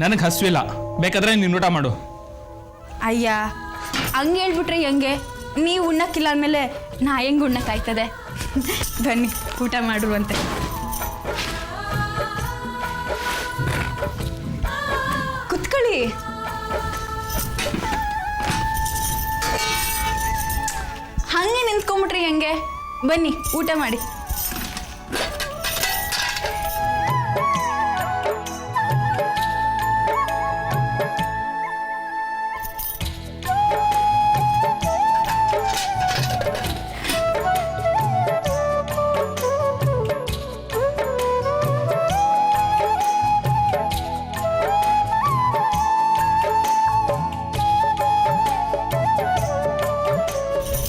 ನನಗೆ ಹಸಿವಿಲ್ಲ, ಬೇಕಾದ್ರೆ ನೀನು ಊಟ ಮಾಡು. ಅಯ್ಯ, ಹಂಗೆ ಹೇಳ್ಬಿಟ್ರೆ ಹೆಂಗೆ? ನೀವು ಉಣ್ಣಕ್ಕಿಲ್ಲ ಅಂದಮೇಲೆ ನಾ ಹೆಂಗೆ ಉಣ್ಣಕ್ಕಾಯ್ತದೆ? ಬನ್ನಿ ಊಟ ಮಾಡುವಂತೆ. ಕುತ್ಕೊಳ್ಳಿ. ಹಂಗೆ ನಿಂತ್ಕೊಂಡ್ಬಿಟ್ರಿ ಹೆಂಗೆ? ಬನ್ನಿ ಊಟ ಮಾಡಿ.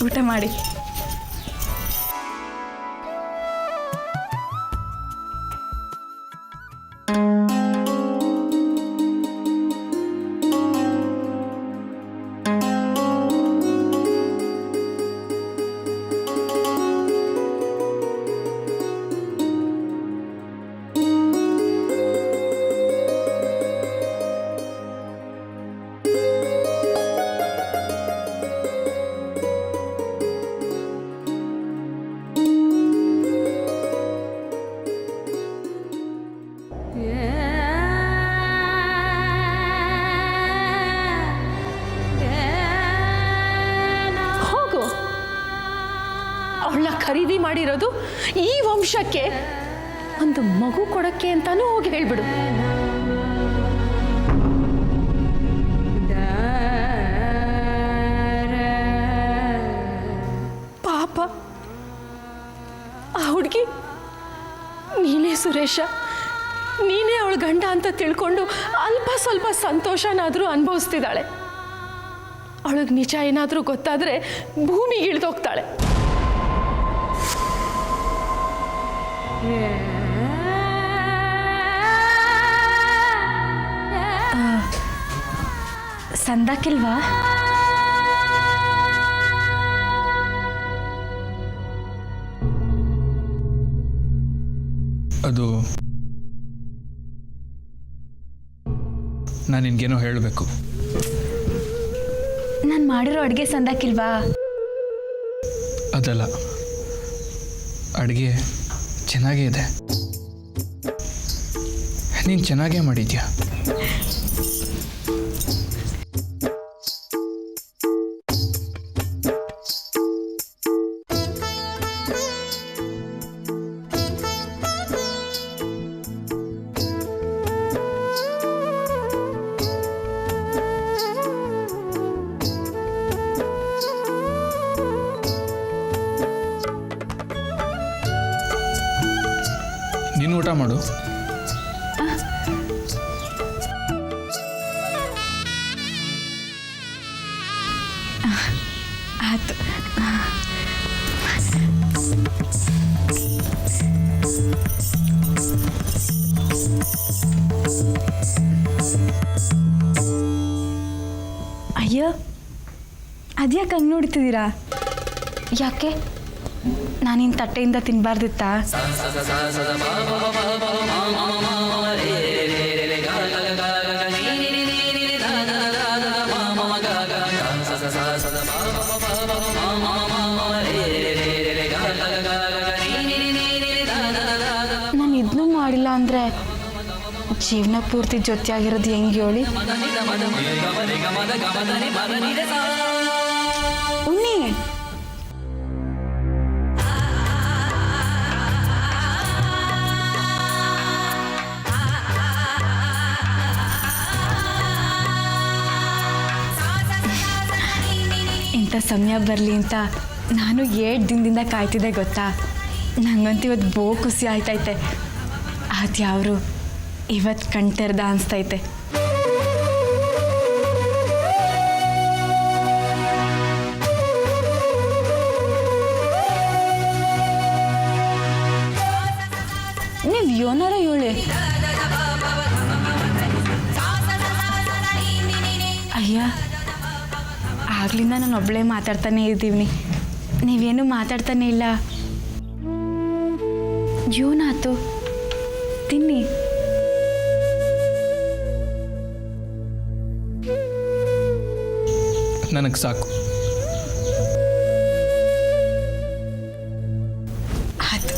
ಊಟ ಮಾಡಿ. ಅವಳ ಖರೀದಿ ಮಾಡಿರೋದು ಈ ವಂಶಕ್ಕೆ, ಒಂದು ಮಗು ಕೊಡಕ್ಕೆ ಅಂತಾನೂ ಹೋಗಿ ಹೇಳ್ಬಿಡು. ಪಾಪ ಆ ಹುಡುಗಿ, ನೀನೇ ಸುರೇಶ, ನೀನೇ ಅವಳ ಗಂಡ ಅಂತ ತಿಳ್ಕೊಂಡು ಅಲ್ಪ ಸ್ವಲ್ಪ ಸಂತೋಷನಾದರೂ ಅನುಭವಿಸ್ತಿದ್ದಾಳೆ. ಅವಳಿಗೆ ನಿಜ ಏನಾದರೂ ಗೊತ್ತಾದರೆ ಭೂಮಿಗೆ ಇಳಿದೋಗ್ತಾಳೆ. ಸಂದಾಕಿಲ್ವಾ? ಅದು ನಾನು ನಿನ್ಗೇನೋ ಹೇಳಬೇಕು. ನಾನು ಮಾಡಿರೋ ಅಡುಗೆ ಸಂದಾಕಿಲ್ವಾ? ಅದಲ್ಲ, ಅಡುಗೆ ಚೆನ್ನಾಗೇ ಇದೆ. ನೀನು ಚೆನ್ನಾಗೇ ಮಾಡಿದ್ಯಾ. ನೀನು ಊಟ ಮಾಡು. ಆಯ್ತು. ಅಯ್ಯೋ, ಅದ್ಯಾಕೆ ಹಂಗೆ ನೋಡ್ತಿದ್ದೀರಾ? ಯಾಕೆ? ನಾನಿನ್ ತಟ್ಟೆಯಿಂದ ತಿನ್ನಬಾರ್ದಿತ್ತಾ? ನಾನು ಇದನ್ನೂ ಮಾಡಿಲ್ಲ ಅಂದರೆ ಜೀವನ ಪೂರ್ತಿ ಜೊತೆಯಾಗಿರೋದು ಹೆಂಗೆ ಹೇಳಿ? ಉಣ್ಣಿ, ಇಂಥ ಸಮಯ ಬರಲಿ ಅಂತ ನಾನು 7 ದಿನದಿಂದ ಕಾಯ್ತಿದ್ದೆ ಗೊತ್ತಾ. ನಂಗಂತೂ ಇವತ್ತು ಬಹು ಖುಷಿ ಆಯ್ತೈತೆ. ಅದ್ಯಾವರು ಇವತ್ತು ಕಣ್ತೆರ್ದ ಅನಿಸ್ತೈತೆ. ನೀವು ಯೋನಾರ ಹೇಳಿ. ಅಯ್ಯ, ಆಗ್ಲಿಂದ ನಾನು ಒಬ್ಬಳೇ ಮಾತಾಡ್ತಾನೆ ಇದ್ದೀವಿ, ನೀವೇನು ಮಾತಾಡ್ತಾನೆ ಇಲ್ಲ. ಏನಾಯ್ತು? ತಿನ್ನಿ. ನನಗೆ ಸಾಕು. ಆಯ್ತು.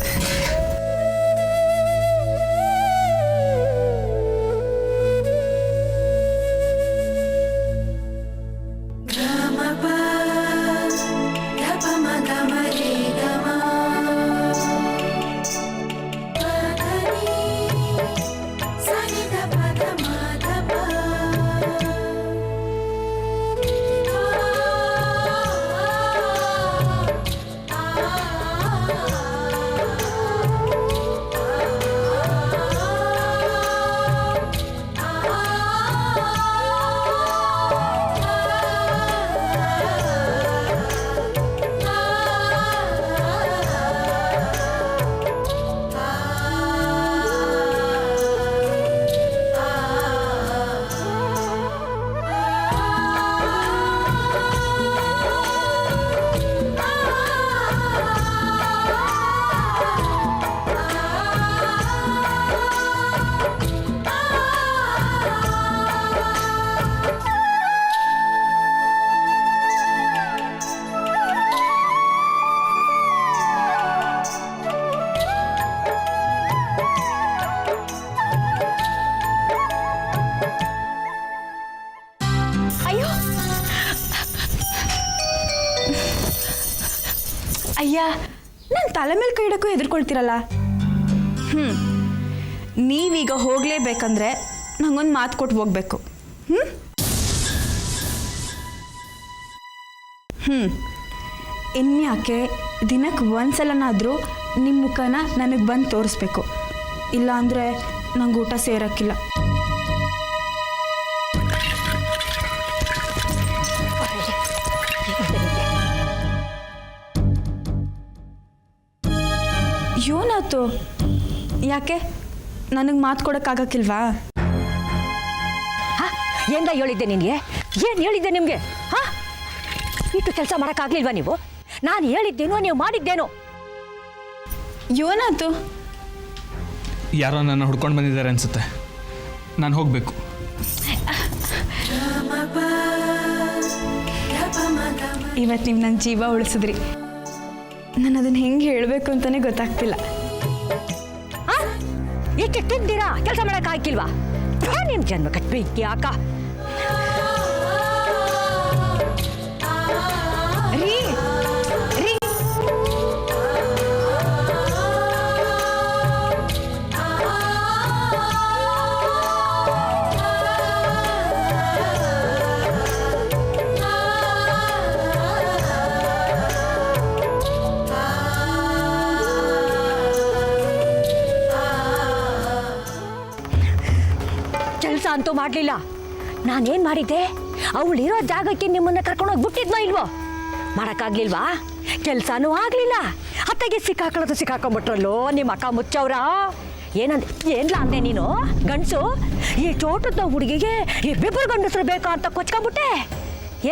ಅಯ್ಯ, ನನ್ನ ತಲೆ ಮೇಲೆ ಕೈ ಇಡಕ್ಕೂ ಹೆದರ್ಕೊಳ್ತೀರಲ್ಲ. ನೀವೀಗ ಹೋಗಲೇಬೇಕಂದ್ರೆ ನಂಗೊಂದು ಮಾತು ಕೊಟ್ಟು ಹೋಗ್ಬೇಕು. ಇನ್ಯಾಕೆ ದಿನಕ್ಕೆ ಒಂದ್ಸಲನಾದರೂ ನಿಮ್ಮ ಮುಖನ ನನಗೆ ಬಂದು ತೋರಿಸ್ಬೇಕು. ಇಲ್ಲ ಅಂದರೆ ನಂಗೆ ಊಟ ಸೇರಕ್ಕಿಲ್ಲ. ಏನಾಯ್ತು? ಯಾಕೆ ನನಗೆ ಮಾತು ಕೊಡೋಕ್ಕಾಗಕ್ಕಿಲ್ವಾ? ಏನ ಹೇಳಿದ್ದೆ ನಿನಗೆ? ಏನು ಹೇಳಿದ್ದೆ ನಿಮಗೆ? ಹಾಂ, ಇಟ್ಟು ಕೆಲಸ ಮಾಡೋಕ್ಕಾಗಲಿಲ್ವಾ ನೀವು? ನಾನು ಹೇಳಿದ್ದೇನೋ ನೀವು ಮಾಡಿದ್ದೇನೋ? ಏನಾಯ್ತು? ಯಾರೋ ನನ್ನ ಹುಡ್ಕೊಂಡು ಬಂದಿದ್ದಾರೆ ಅನಿಸುತ್ತೆ. ನಾನು ಹೋಗಬೇಕು. ಇವತ್ತು ನೀವು ನನ್ನ ಜೀವ ಉಳಿಸಿದ್ರಿ. ನಾನು ಅದನ್ನು ಹೆಂಗೆ ಹೇಳಬೇಕು ಅಂತಲೇ ಗೊತ್ತಾಗ್ತಿಲ್ಲ. ಎಷ್ಟು ತಿಂತೀರಾ? ಕೆಲಸ ಮಾಡೋಕ್ಕಾಗಿಲ್ವಾ? ನಿಮ್ಮ ಜನ್ಮ ಕಟ್ಬೇಕು ಯಾಕ? ರೀ ರೀ, ಕೆಲಸ ಅಂತೂ ಮಾಡಲಿಲ್ಲ. ನಾನೇನು ಮಾಡಿದ್ದೆ? ಅವಳಿರೋ ಜಾಗಕ್ಕೆ ನಿಮ್ಮನ್ನ ಕರ್ಕೊಂಡೋಗಿ ಬಿಟ್ಟಿದ್ನೋ ಇಲ್ವೋ? ಮಾಡೋಕ್ಕಾಗ್ಲಿಲ್ವಾ? ಕೆಲಸನೂ ಆಗಲಿಲ್ಲ. ಅತ್ತಗೆ ಸಿಕ್ಕಾಕೊಂಡ್ಬಿಟ್ರಲ್ಲೋ ನಿಮ್ಮ ಅಕ್ಕ ಮುಚ್ಚವ್ರ. ಏನ್ಲ ಅಂದೆ ನೀನು? ಗಂಡಸು ಈ ಚೋಟದ ಹುಡುಗಿಗೆ ಇಬ್ಬಿಬ್ಬರು ಗಂಡಸರು ಬೇಕಾ ಅಂತ ಕೊಚ್ಕೊಂಡ್ಬಿಟ್ಟೆ.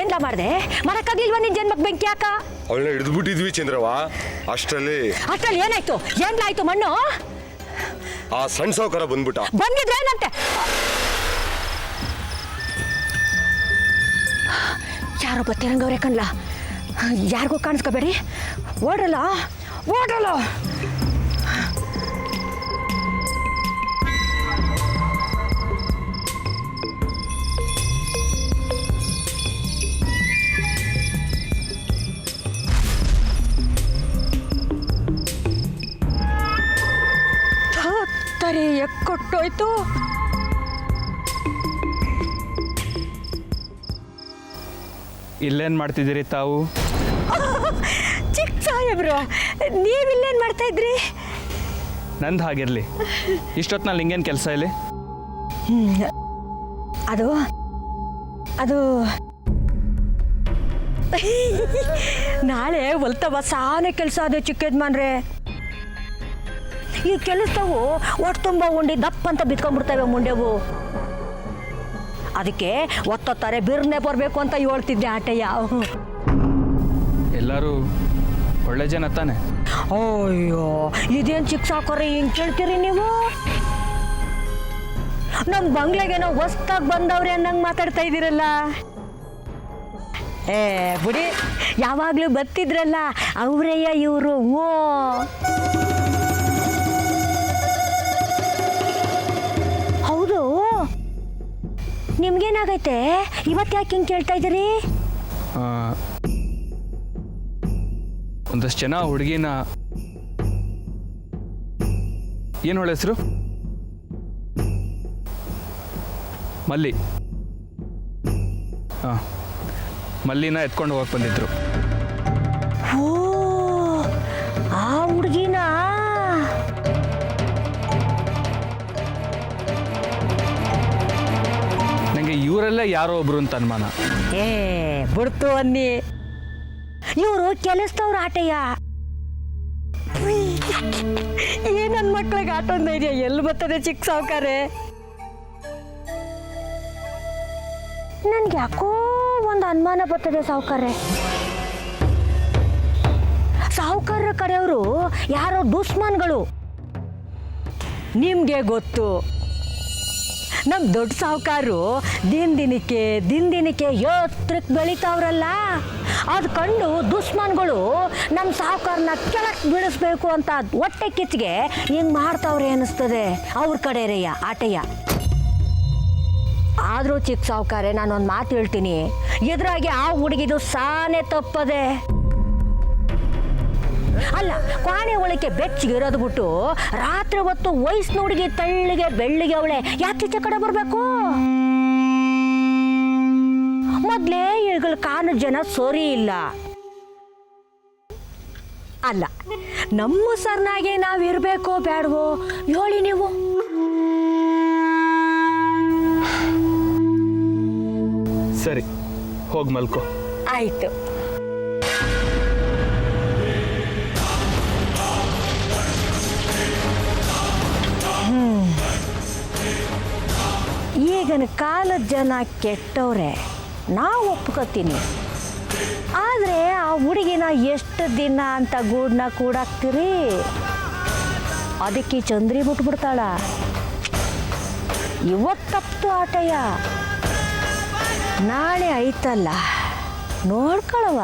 ಏನ್ಲ ಮಾಡಿದೆ? ಮಾಡೋಕ್ಕಾಗ್ಲಿಲ್ವಾ ನಿನ್ನ ಜನ್ಮಕ್ಕೆ ಬೆಂಕಿ ಯಾಕ? ಅವಳನ್ನ ಹಿಡಿದ್ಬಿಟ್ಟಿದ್ವಿ ಚಂದ್ರವ್ವ. ಅಷ್ಟರಲ್ಲಿ ಏನಾಯ್ತು? ಏನ್ಲಾಯ್ತು ಮಣ್ಣು? ಆ ಸಣ್ಣ ಸಾವುಕಾರ ಬಂದ್ಬಿಟ್ಟ. ಬಂದಿದ್ರೇನಂತೆ? ಯಾರೋ ಬತ್ತಿರಂಗವ್ರೆ ಕಣ್ಲ. ಯಾರಿಗೂ ಕಾಣಿಸ್ಕೋಬೇಡಿ. ಓಡ್ರಲ್ಲ ಓಡ್ರಲ್ಲ. ತರೆ ಎಕ್ಕೊಟ್ಟೋಯ್ತು. ಇಲ್ಲೇನು ಮಾಡ್ತಿದ್ದೀರಿ ತಾವು? ಚಿಕ್ಕ ಸಾಹೇಬ್ರು, ನೀವಿಲ್ಲೇನು ಮಾಡ್ತಾ ಇದ್ರಿ? ನಂದು ಹಾಗಿರಲಿ. ಇಷ್ಟೊತ್ತಿನಲ್ಲಿ ಹಿಂಗೇನು ಕೆಲಸ ಇಲ್ಲಿ? ಅದು ಅದು ನಾಳೆ ಹೊಲ್ತವ ಸಾನೆ ಕೆಲಸ ಅದು ಚಿಕ್ಕ ಯಜಮಾನ್ರೆ. ಈ ಕೆಲಸವು ಒಟ್ಟು ತುಂಬ ಉಂಡಿ ದಪ್ಪ ಅಂತ ಬಿತ್ಕೊಂಡ್ಬಿಡ್ತವೆ ಮುಂಡೆವು. ಅದಕ್ಕೆ ಒತ್ತೊತ್ತಾರೆ ಬಿರ್ನೆ ಬರಬೇಕು ಅಂತ ಹೇಳ್ತಿದ್ದೆ ಆಟಯ್ಯ. ಎಲ್ಲರೂ ಒಳ್ಳೆ ಜನ ತಾನೆ? ಅಯ್ಯೋ, ಇದೇನು ಚಿಕ್ಕ ಸಾಕೋರಿ ಹಿಂಗೆ ಕೇಳ್ತೀರಿ ನೀವು? ನಮ್ಮ ಬಂಗ್ಲೆಗೇನೋ ಹೊಸ್ದಾಗಿ ಬಂದವ್ರೆ ಅನ್ನಂಗೆ ಮಾತಾಡ್ತಾ ಇದ್ದೀರಲ್ಲ. ಏ ಬಿಡಿ, ಯಾವಾಗಲೂ ಬರ್ತಿದ್ರಲ್ಲ ಅವರಯ್ಯ ಇವರು. ಓ ಹೌದು, ನಿಮ್ಗೇನಾಗೈತೆ ಇವತ್ತು ಯಾಕೆ ಹಿಂಗೆ ಕೇಳ್ತಾ ಇದ್ದೀರಿ? ಒಂದಷ್ಟು ಜನ ಹುಡುಗಿನ, ಏನು ಅವಳ ಹೆಸರು? ಮಲ್ಲಿ. ಹಾಂ, ಮಲ್ಲಿನ ಎತ್ಕೊಂಡು ಹೋಗಕ್ಕೆ ಬಂದಿದ್ರು. ಓ ಆ ಹುಡುಗಿನ? ನನಗೆ ಇವರೆಲ್ಲ ಯಾರೋ ಒಬ್ರು ಅಂತ ಅನುಮಾನ. ಏ ಬಿಡ್ತು ಅನ್ನಿ, ಇವರು ಕೆಲಸದವ್ರ ಆಟಯ್ಯ. ಏನ್ ನನ್ನ ಮಕ್ಳಿಗೆ ಆಟೊಂದು ಧೈರ್ಯ ಎಲ್ಲಿ ಬರ್ತದೆ ಚಿಕ್ಕ ಸಾವುಕಾರೆ? ನನ್ಗೆ ಯಾಕೋ ಒಂದು ಅನುಮಾನ ಬರ್ತದೆ ಸಾವುಕಾರೆ. ಸಾವುಕಾರರ ಕಡೆಯವರು ಯಾರೋ ದುಶ್ಮನ್ಗಳು. ನಿಮ್ಗೆ ಗೊತ್ತು, ನಮ್ಮ ದೊಡ್ಡ ಸಾವುಕಾರರು ದಿನದಿನಕ್ಕೆ ಎತ್ತರಕ್ಕೆ ಬೆಳಿತಾವ್ರಲ್ಲ, ಅದು ಕಂಡು ದುಶ್ಮನ್ಗಳು ನಮ್ಮ ಸಾವುಕಾರನ ಕೆಳಕ್ಕೆ ಬಿಡಿಸ್ಬೇಕು ಅಂತ ಹೊಟ್ಟೆ ಕಿಚ್ಚಿಗೆ ಹಿಂಗೆ ಮಾಡ್ತಾವ್ರೆ ಅನ್ನಿಸ್ತದೆ ಅವ್ರ ಕಡೆಯರಯ್ಯ ಆಟಯ್ಯ. ಆದರೂ ಚಿಕ್ಕ ಸಾವುಕಾರೆ, ನಾನೊಂದು ಮಾತು ಹೇಳ್ತೀನಿ, ಎದುರಾಗಿ ಆ ಹುಡುಗಿದು ಸಾನೆ ತಪ್ಪದೆ. ಅಲ್ಲ, ಕ್ವಾಣೆ ಒಳಕ್ಕೆ ಬೆಚ್ಚಿಗೆ ಇರೋದು ಬಿಟ್ಟು ರಾತ್ರಿ ಹೊತ್ತು ವಯಸ್ಸಿನ ಹುಡುಗಿ ತಳ್ಳಿಗೆ ಬೆಳ್ಳಿಗೆ ಅವಳೆ ಯಾಕೆ ಕಡೆ ಬರಬೇಕು? ಮೊದಲೇ ಇವುಗಳ ಕಾಣೋ ಜನ ಸರಿ ಇಲ್ಲ. ಅಲ್ಲ, ನಮ್ಮ ಸರ್ನಾಗೆ ನಾವಿರಬೇಕೋ ಬೇಡವೋ ಹೇಳಿ ನೀವು? ಸರಿ, ಹೋಗಿ ಮಲ್ಕೋ. ಆಯಿತು. ಈಗಿನ ಕಾಲದ ಜನ ಕೆಟ್ಟವ್ರೆ, ನಾವು ಒಪ್ಕೋತೀನಿ. ಆದರೆ ಆ ಹುಡುಗಿನ ಎಷ್ಟು ದಿನ ಅಂತ ಗೂಡನ್ನ ಕೂಡಾಕ್ತೀರಿ? ಅದಕ್ಕೆ ಚಂದ್ರಿ ಬಿಟ್ಬಿಡ್ತಾಳ. ಇವತ್ತಪ್ತು ಆಟಯ್ಯ, ನಾಳೆ ಐತಲ್ಲ ನೋಡ್ಕೊಳವ.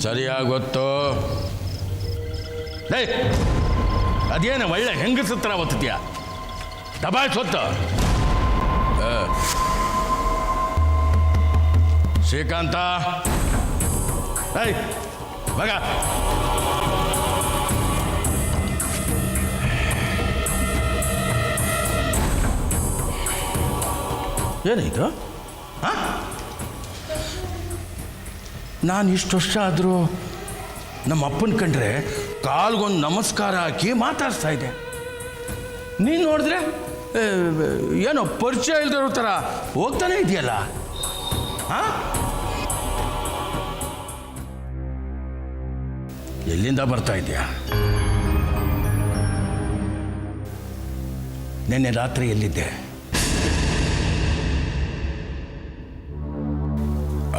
ಸರಿಯಾಗಿ ಗೊತ್ತು. ಅದೇನು ಒಳ್ಳೆ ಹೆಂಗಸತ್ರ ಒತ್ತತೀಯ? ದಬಾಯಿಸ್ ಹೊತ್ತು. ಶ್ರೀಕಾಂತ, ಮಗ ಏನಿದು? ನಾನು ಇಷ್ಟು ವರ್ಷ ಆದರೂ ನಮ್ಮ ಅಪ್ಪನ ಕಂಡ್ರೆ ಕಾಲ್ಗೊಂದು ನಮಸ್ಕಾರ ಹಾಕಿ ಮಾತಾಡ್ತಾ ಇದ್ದೆ. ನೀನು ನೋಡಿದ್ರೆ ಏನೋ ಪರಿಚಯ ಇಲ್ದಿರೋ ಥರ ಹೋಗ್ತಾನೆ ಇದೆಯಲ್ಲ. ಎಲ್ಲಿಂದ ಬರ್ತಾ ಇದೆಯಾ? ನಿನ್ನೆ ರಾತ್ರಿ ಎಲ್ಲಿದ್ದೆ?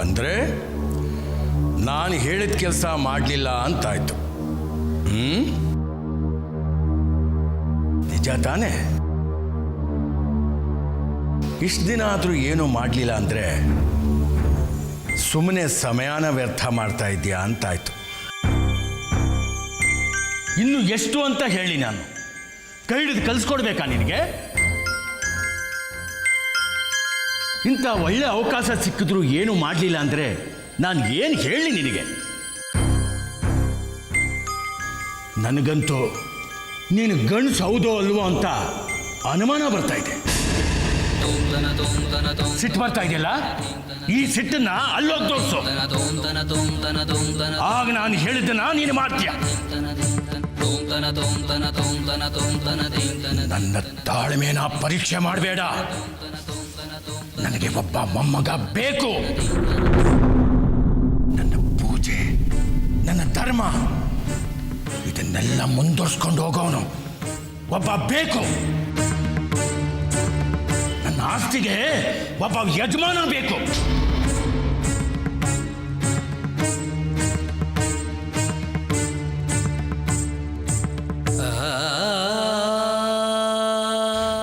ಅಂದರೆ ನಾನು ಹೇಳಿದ ಕೆಲಸ ಮಾಡಲಿಲ್ಲ ಅಂತಾಯ್ತು. ನಿಜ ತಾನೇ? ಇಷ್ಟು ದಿನ ಆದರೂ ಏನೂ ಮಾಡಲಿಲ್ಲ ಅಂದರೆ ಸುಮ್ಮನೆ ಸಮಯನ ವ್ಯರ್ಥ ಮಾಡ್ತಾ ಇದೆಯಾ ಅಂತಾಯ್ತು. ಇನ್ನು ಎಷ್ಟು ಅಂತ ಹೇಳಿ ನಾನು ಕೈ ಹಿಡಿದು ಕಲಿಸ್ಕೊಡ್ಬೇಕಾ ನಿನಗೆ? ಇಂಥ ಒಳ್ಳೆ ಅವಕಾಶ ಸಿಕ್ಕಿದ್ರು ಏನು ಮಾಡಲಿಲ್ಲ ಅಂದರೆ ನಾನು ಏನು ಹೇಳಿ ನಿನಗೆ? ನನಗಂತೂ ನೀನು ಗಂಡ್ಸು ಹೌದೋ ಅಲ್ವೋ ಅಂತ ಅನುಮಾನ ಬರ್ತಾ ಇದೆ. ಸಿಟ್ಟು ಬರ್ತಾ ಇದೆಯಲ್ಲ, ಈ ಸಿಟ್ಟನ್ನ ಅಲ್ಲೋಗಿ ತೋರಿಸು. ಆಗ ನಾನು ಹೇಳಿದ್ದನ್ನ ನೀನು ಮಾಡ್ತೀಯ. ನನ್ನ ತಾಳ್ಮೆನ ಪರೀಕ್ಷೆ ಮಾಡಬೇಡ. ನನಗೆ ಒಬ್ಬ ಮೊಮ್ಮಗ ಬೇಕು. ನನ್ನ ಪೂಜೆ, ನನ್ನ ಧರ್ಮ ಇದನ್ನೆಲ್ಲ ಮುಂದುವರ್ಸ್ಕೊಂಡು ಹೋಗೋನು ಒಬ್ಬ ಬೇಕು. ನನ್ನ ಆಸ್ತಿ ಆಸ್ತಿಗೆ ಒಬ್ಬ ಯಜಮಾನ ಬೇಕು.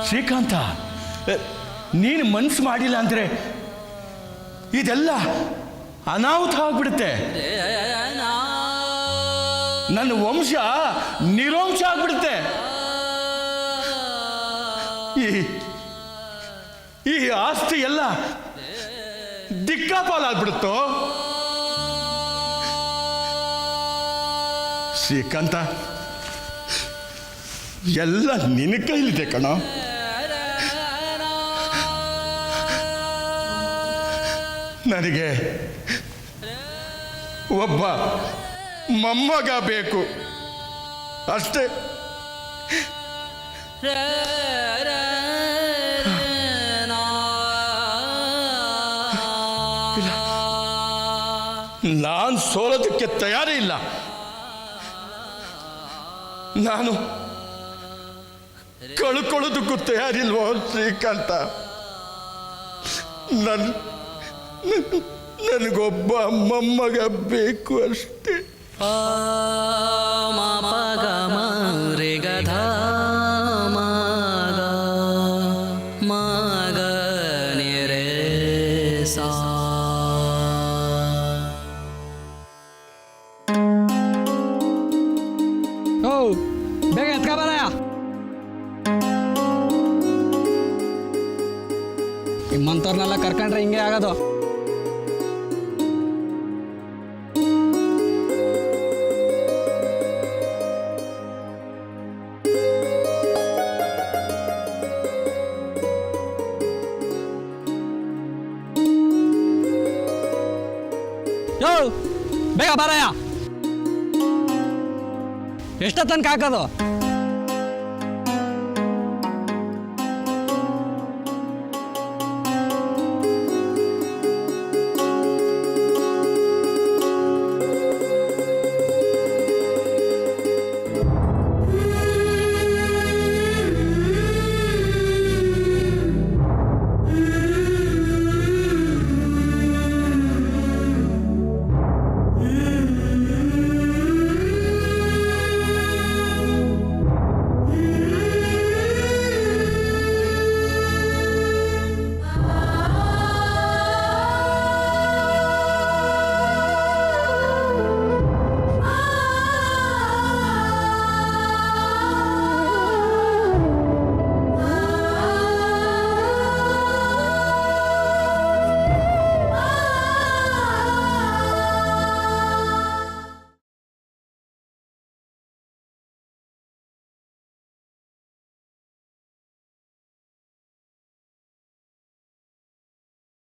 ಶ್ರೀಕಾಂತ, ನೀನು ಮನ್ಸು ಮಾಡಿಲ್ಲ ಅಂದ್ರೆ ಇದೆಲ್ಲ ಅನಾಹುತ ಆಗ್ಬಿಡುತ್ತೆ. ನನ್ನ ವಂಶ ನಿರಂಶ ಆಗ್ಬಿಡುತ್ತೆ. ಈ ಆಸ್ತಿ ಎಲ್ಲ ದಿಕ್ಕಾಪಾಲಾಗ್ಬಿಡುತ್ತೋ. ಶ್ರೀಕಾಂತ, ಎಲ್ಲ ನಿನ್ನ ಕೈಲಿದೆ ಕಣ. ನನಗೆ ಒಬ್ಬ ಮೊಮ್ಮಗ ಬೇಕು ಅಷ್ಟೇ. ನಾನು ಸೋಲೋದಕ್ಕೆ ತಯಾರೇ ಇಲ್ಲ. ನಾನು ಕಳ್ಕೊಳ್ಳೋದಕ್ಕೂ ತಯಾರಿಲ್ವೋ ಶ್ರೀಕಾಂತ? ನನಗೊಬ್ಬ ಮೊಮ್ಮಗ ಬೇಕು ಅಷ್ಟೇ. ಬೇಗ ಎತ್ಕ ಬರಯ್ಯ. ನಿಮ್ಮಂಥವ್ರನ್ನೆಲ್ಲ ಕರ್ಕೊಂಡ್ರೆ ಹಿಂಗೆ ಆಗೋದು. ಯೋ ಬೇಗ ಬರಯ್ಯ. ಎಷ್ಟೋ ತನಕ ಹಾಕೋದು?